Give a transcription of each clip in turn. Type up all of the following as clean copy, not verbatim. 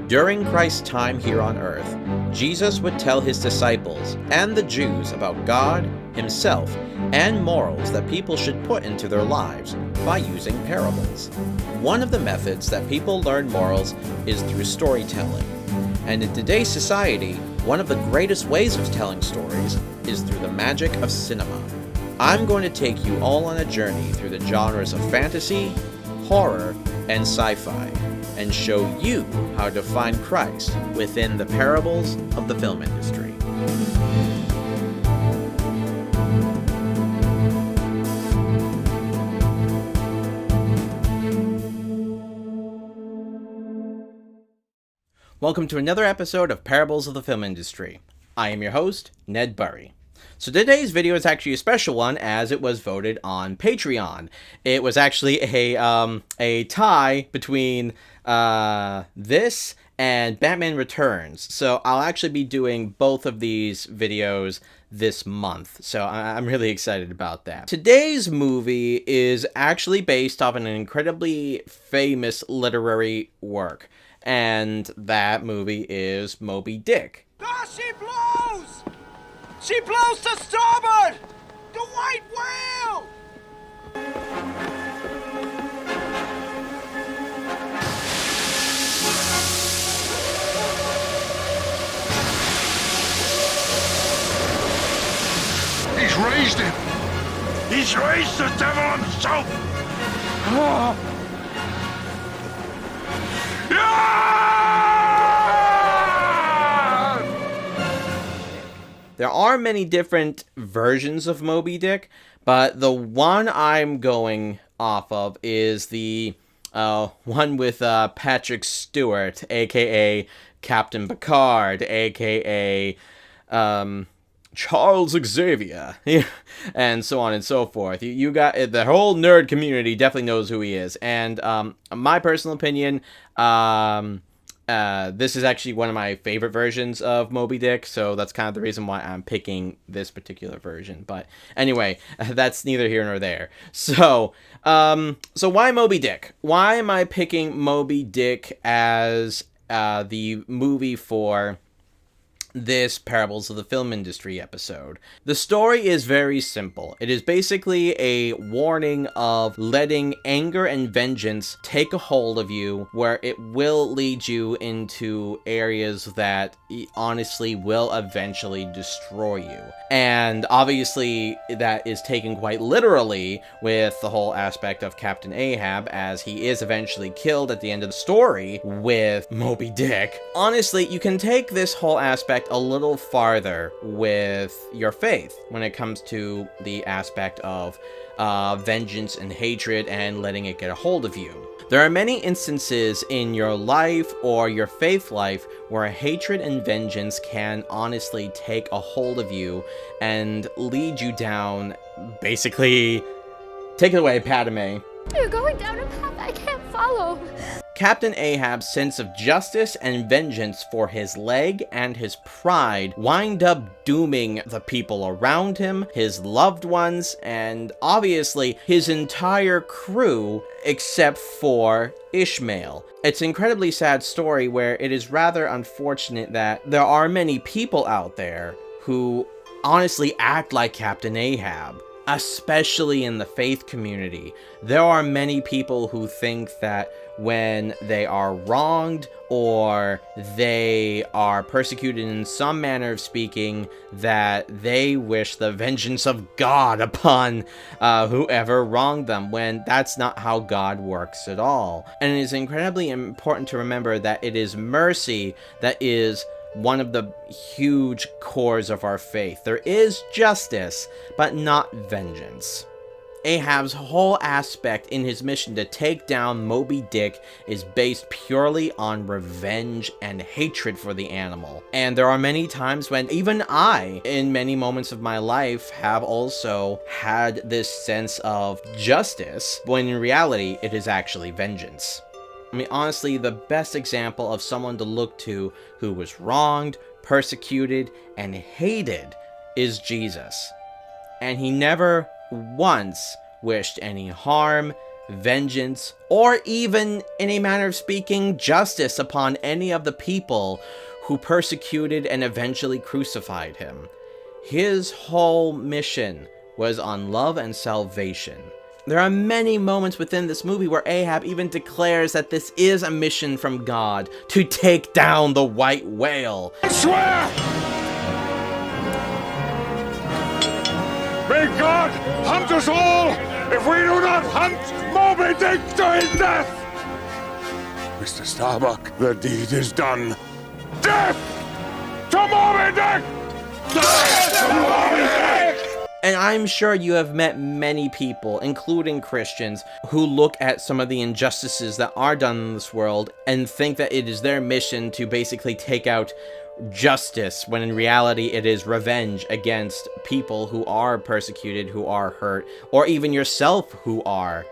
During Christ's time here on earth, Jesus would tell his disciples and the Jews about God, himself, and morals that people should put into their lives by using parables. One of the methods that people learn morals is through storytelling. And in today's society, one of the greatest ways of telling stories is through the magic of cinema. I'm going to take you all on a journey through the genres of fantasy, horror, and sci-fi, and show you how to find Christ within the parables of the film industry. Welcome to another episode of Parables of the Film Industry. I am your host, Ned Burry. So today's video is actually a special one as it was voted on Patreon. It was actually a tie between this and Batman Returns. So I'll actually be doing both of these videos this month. So I'm really excited about that. Today's movie is actually based off an incredibly famous literary work. And that movie is Moby Dick. Ah, she blows! She blows to starboard! The white whale! He's raised him! He's raised the devil himself! Oh. There are many different versions of Moby Dick, but the one I'm going off of is the one with Patrick Stewart, aka Captain Picard, aka Charles Xavier, and so on and so forth. You got the whole nerd community definitely knows who he is, and my personal opinion, this is actually one of my favorite versions of Moby Dick, so that's kind of the reason why I'm picking this particular version. But anyway, that's neither here nor there. So why Moby Dick? Why am I picking Moby Dick as the movie for this Parables of the Film Industry episode? The story is very simple. It is basically a warning of letting anger and vengeance take a hold of you, where it will lead you into areas that honestly will eventually destroy you. And obviously that is taken quite literally with the whole aspect of Captain Ahab, as he is eventually killed at the end of the story with Moby Dick. Honestly, you can take this whole aspect a little farther with your faith when it comes to the aspect of vengeance and hatred and letting it get a hold of you. There are many instances in your life or your faith life where hatred and vengeance can honestly take a hold of you and lead you down, basically, take it away, Padme. You're going down a path I can't follow. Captain Ahab's sense of justice and vengeance for his leg and his pride wind up dooming the people around him, his loved ones, and obviously his entire crew except for Ishmael. It's an incredibly sad story where it is rather unfortunate that there are many people out there who honestly act like Captain Ahab. Especially in the faith community, there are many people who think that when they are wronged or they are persecuted in some manner of speaking, that they wish the vengeance of God upon whoever wronged them, when that's not how God works at all. And it is incredibly important to remember that it is mercy that is one of the huge cores of our faith. There is justice, but not vengeance. Ahab's whole aspect in his mission to take down Moby Dick is based purely on revenge and hatred for the animal. And there are many times when even I, in many moments of my life, have also had this sense of justice, when in reality it is actually vengeance. I mean, honestly, the best example of someone to look to who was wronged, persecuted, and hated is Jesus. And he never once wished any harm, vengeance, or even, in a manner of speaking, justice upon any of the people who persecuted and eventually crucified him. His whole mission was on love and salvation. There are many moments within this movie where Ahab even declares that this is a mission from God to take down the white whale. I swear! May God hunt us all if we do not hunt Moby Dick to his death! Mr. Starbuck, the deed is done. Death to Moby Dick! Death to Moby Dick! And I'm sure you have met many people, including Christians, who look at some of the injustices that are done in this world and think that it is their mission to basically take out justice, when in reality it is revenge against people who are persecuted, who are hurt, or even yourself who are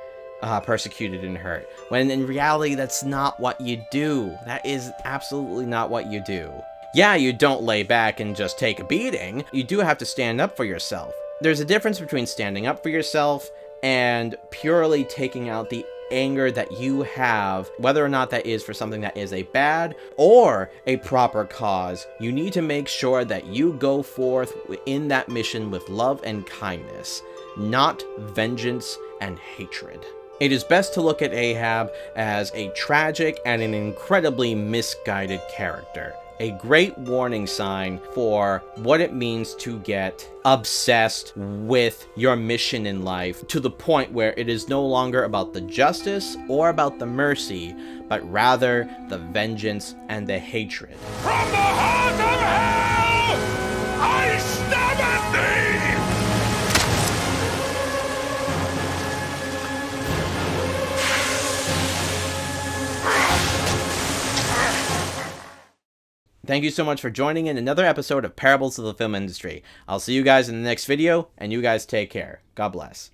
persecuted and hurt. When in reality, that's not what you do. That is absolutely not what you do. Yeah, you don't lay back and just take a beating. You do have to stand up for yourself. There's a difference between standing up for yourself and purely taking out the anger that you have, whether or not that is for something that is a bad or a proper cause. You need to make sure that you go forth in that mission with love and kindness, not vengeance and hatred. It is best to look at Ahab as a tragic and an incredibly misguided character. A great warning sign for what it means to get obsessed with your mission in life to the point where it is no longer about the justice or about the mercy, but rather the vengeance and the hatred. From the heart of hell, I stab at thee! Thank you so much for joining in another episode of Parables of the Film Industry. I'll see you guys in the next video, and you guys take care. God bless.